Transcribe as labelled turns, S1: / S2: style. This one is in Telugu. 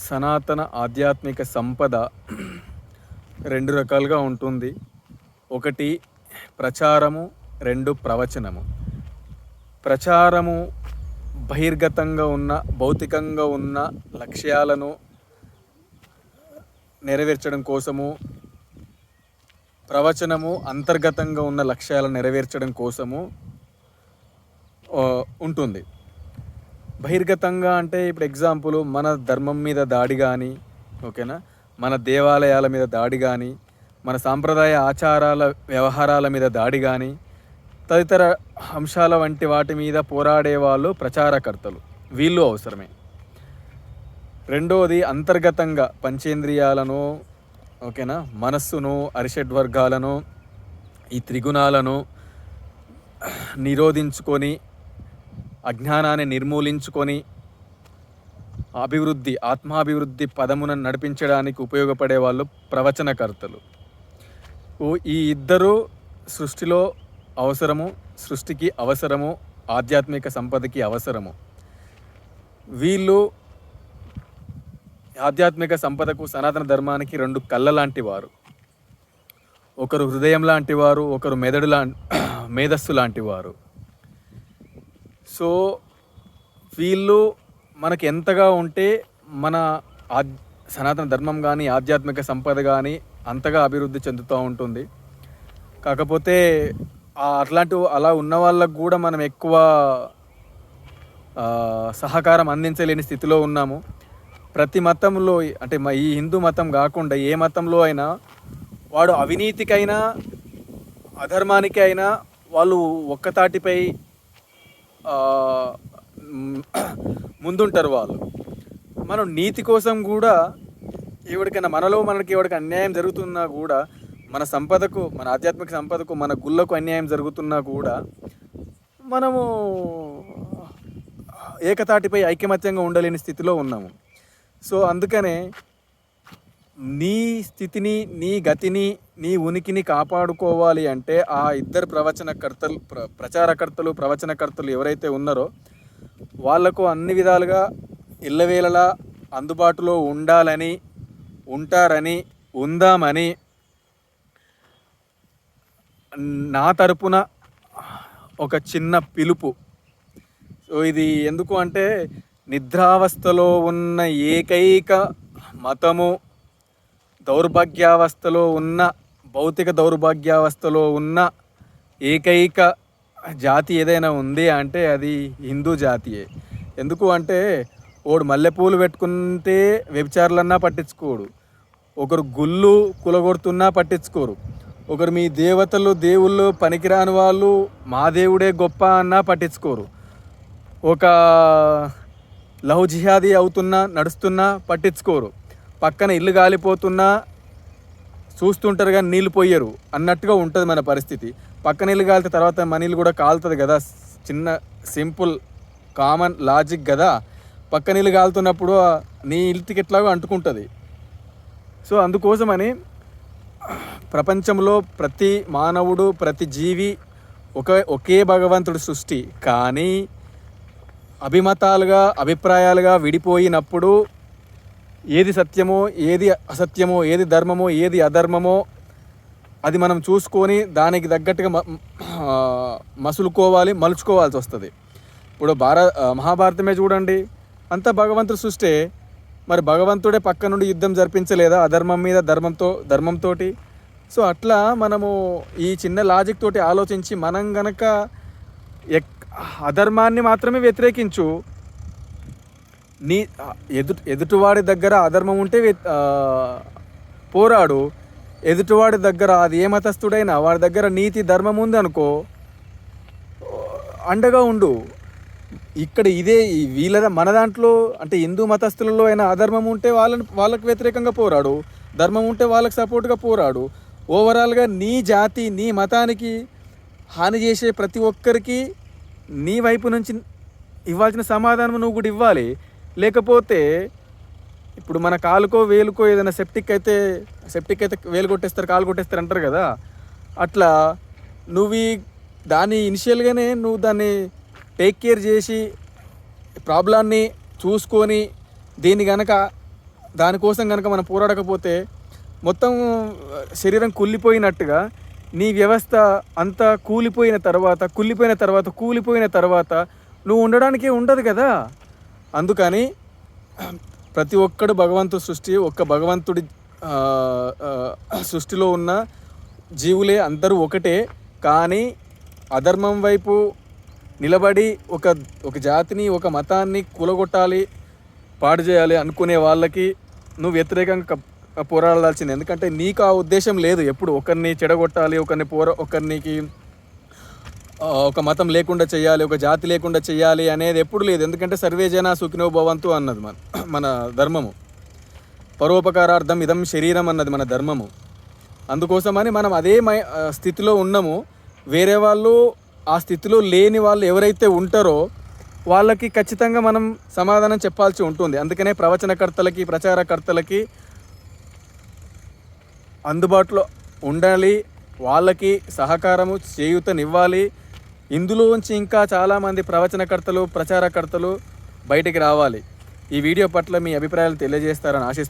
S1: సనాతన ఆధ్యాత్మిక సంపద రెండు రకాలుగా ఉంటుంది. ఒకటి ప్రచారము, రెండు ప్రవచనము. ప్రచారము బహిర్గతంగా ఉన్న, భౌతికంగా ఉన్న లక్ష్యాలను నెరవేర్చడం కోసము, ప్రవచనము అంతర్గతంగా ఉన్న లక్ష్యాలను నెరవేర్చడం కోసము ఉంటుంది. బహిర్గతంగా అంటే ఇప్పుడు ఎగ్జాంపుల్ మన ధర్మం మీద దాడి కానీ, ఓకేనా, మన దేవాలయాల మీద దాడి కానీ, మన సాంప్రదాయ ఆచారాల వ్యవహారాల మీద దాడి కానీ, తదితర అంశాల వంటి వాటి మీద పోరాడే వాళ్ళు ప్రచారకర్తలు, వీళ్ళు అవసరమే. రెండోది అంతర్గతంగా పంచేంద్రియాలను, ఓకేనా, మనస్సును, అరిషడ్వర్గాలను, ఈ త్రిగుణాలను నిరోధించుకొని, అజ్ఞానాన్ని నిర్మూలించుకొని అభివృద్ధి, ఆత్మాభివృద్ధి పదమును నడిపించడానికి ఉపయోగపడే వాళ్ళు ప్రవచనకర్తలు. ఈ ఇద్దరు సృష్టిలో అవసరము, సృష్టికి అవసరము, ఆధ్యాత్మిక సంపదకి అవసరము. వీళ్ళు ఆధ్యాత్మిక సంపదకు, సనాతన ధర్మానికి రెండు కళ్ళ లాంటి వారు. ఒకరు హృదయం లాంటి వారు, ఒకరు మేధస్సు లాంటి వారు. సో వీళ్ళు మనకి ఎంతగా ఉంటే మన సనాతన ధర్మం కానీ, ఆధ్యాత్మిక సంపద కానీ అంతగా అభివృద్ధి చెందుతూ ఉంటుంది. కాకపోతే అలా ఉన్న వాళ్ళకు కూడా మనం ఎక్కువ సహకారం అందించలేని స్థితిలో ఉన్నాము. ప్రతి మతంలో, అంటే ఈ హిందూ మతం కాకుండా ఏ మతంలో అయినా వాడు అవినీతికైనా అధర్మానికి అయినా వాళ్ళు ఒక్కతాటిపై ముందుంటారు వాళ్ళు. మనం నీతి కోసం కూడా ఎవరికైనా మనకి ఎవరికి అన్యాయం జరుగుతున్నా కూడా, మన సంపదకు, మన ఆధ్యాత్మిక సంపదకు, మన గుళ్ళకు అన్యాయం జరుగుతున్నా కూడా మనము ఏకతాటిపై ఐకమత్యంగా ఉండలేని స్థితిలో ఉన్నాము. సో అందుకనే నీ స్థితిని, నీ గతిని, నీ ఉనికిని కాపాడుకోవాలి అంటే ఆ ఇద్దరు ప్రచారకర్తలు, ప్రవచనకర్తలు ఎవరైతే ఉన్నారో వాళ్లకు అన్ని విధాలుగా ఇళ్ళవేళలా అందుబాటులో ఉండాలని, ఉంటారని, ఉందామని నా తరపున ఒక చిన్న పిలుపు. సో ఇది ఎందుకు అంటే, నిద్రావస్థలో ఉన్న ఏకైక మతము, దౌర్భాగ్యావస్థలో ఉన్న, భౌతిక దౌర్భాగ్యావస్థలో ఉన్న ఏకైక జాతి ఏదైనా ఉంది అంటే అది హిందూ జాతియే. ఎందుకు అంటే, ఓడు మల్లెపూలు పెట్టుకుంటే వ్యభిచారులన్నా పట్టించుకోడు, ఒకరు గుళ్ళు కులగొడుతున్నా పట్టించుకోరు, ఒకరు మీ దేవతలు, దేవుళ్ళు పనికిరాని వాళ్ళు, మా దేవుడే గొప్ప అన్నా పట్టించుకోరు, ఒక లవ్ జిహాదీ అవుతున్నా, నడుస్తున్నా పట్టించుకోరు, పక్కన ఇల్లు కాలిపోతున్నా చూస్తుంటారు కానీ నీళ్ళు పోయరు అన్నట్టుగా ఉంటుంది మన పరిస్థితి. పక్కన ఇల్లు కాలితే తర్వాత మన ఇల్లు కూడా కాలుతుంది కదా, చిన్న సింపుల్ కామన్ లాజిక్ కదా. పక్కన ఇల్లు కాలుతున్నప్పుడు నీ ఇంటికి ఎట్లాగో అంటుకుంటుంది. సో అందుకోసమని ప్రపంచంలో ప్రతి మానవుడు, ప్రతి జీవి ఒకే భగవంతుడి సృష్టి. కానీ అభిమతాలుగా, అభిప్రాయాలుగా విడిపోయినప్పుడు ఏది సత్యమో, ఏది అసత్యమో, ఏది ధర్మమో, ఏది అధర్మమో అది మనం చూసుకొని దానికి తగ్గట్టుగా మలుచుకోవాల్సి వస్తుంది. ఇప్పుడు మహాభారతమే చూడండి, అంతా భగవంతుడు సృష్టే. మరి భగవంతుడే పక్క నుండి యుద్ధం జరిపించలేదా అధర్మం మీద ధర్మంతో? సో అట్లా మనము ఈ చిన్న లాజిక్ తోటి ఆలోచించి మనం గనక అధర్మాన్ని మాత్రమే వ్యతిరేకించు, ఎదుటివాడి దగ్గర అధర్మం ఉంటే పోరాడు, ఎదుటివాడి దగ్గర అది ఏ మతస్థుడైనా వాడి దగ్గర నీతి, ధర్మం ఉంది అనుకో, అండగా ఉండు. ఇక్కడ మన దాంట్లో అంటే హిందూ మతస్థులలో అయినా అధర్మం ఉంటే వాళ్ళకు వ్యతిరేకంగా పోరాడు, ధర్మం ఉంటే వాళ్ళకి సపోర్ట్గా పోరాడు. ఓవరాల్గా నీ జాతి, నీ మతానికి హాని చేసే ప్రతి ఒక్కరికి నీ వైపు నుంచి ఇవ్వాల్సిన సమాధానం నువ్వు కూడా ఇవ్వాలి. లేకపోతే ఇప్పుడు మన కాలుకో వేలుకో ఏదైనా సెప్టిక్ అయితే వేలు కొట్టేస్తారు, కాలు కొట్టేస్తారు అంటారు కదా. అట్లా నువ్వు దాన్ని ఇనిషియల్గానే నువ్వు దాన్ని టేక్ కేర్ చేసి ప్రాబ్లాన్ని చూసుకొని దీన్ని గనక దానికోసం కనుక మనం పోరాడకపోతే మొత్తం శరీరం కుళ్ళిపోయినట్టుగా నీ వ్యవస్థ అంతా కుళ్ళిపోయిన తర్వాత నువ్వు ఉండడానికే ఉండదు కదా. అందుకని ప్రతి ఒక్కడు భగవంతుడి సృష్టి, ఒక్క భగవంతుడి సృష్టిలో ఉన్న జీవులే అందరూ ఒకటే. కానీ అధర్మం వైపు నిలబడి ఒక జాతిని, ఒక మతాన్ని కూలగొట్టాలి, పాడు చేయాలి అనుకునే వాళ్ళకి నువ్వు వ్యతిరేకంగా పోరాడాల్సింది. ఎందుకంటే నీకు ఆ ఉద్దేశం లేదు. ఎప్పుడు ఒకరిని చెడగొట్టాలి, ఒకరికి ఒక మతం లేకుండా చేయాలి, ఒక జాతి లేకుండా చేయాలి అనేది ఎప్పుడు లేదు. ఎందుకంటే సర్వే జన సుఖినో భవంతు అన్నది మన ధర్మము. పరోపకారార్థం ఇదం శరీరం అన్నది మన ధర్మము. అందుకోసమని మనం అదే స్థితిలో ఉన్నాము. వేరే వాళ్ళు ఆ స్థితిలో లేని వాళ్ళు ఎవరైతే ఉంటారో వాళ్ళకి ఖచ్చితంగా మనం సమాధానం చెప్పాల్సి ఉంటుంది. అందుకనే ప్రవచనకర్తలకి, ప్రచారకర్తలకి అందుబాటులో ఉండాలి, వాళ్ళకి సహకారము చేయూతనివ్వాలి. ఇందులోంచి ఇంకా చాలామంది ప్రవచనకర్తలు, ప్రచారకర్తలు బయటికి రావాలి. ఈ వీడియో పట్ల మీ అభిప్రాయాలు తెలియజేస్తారని ఆశిస్తున్నాను.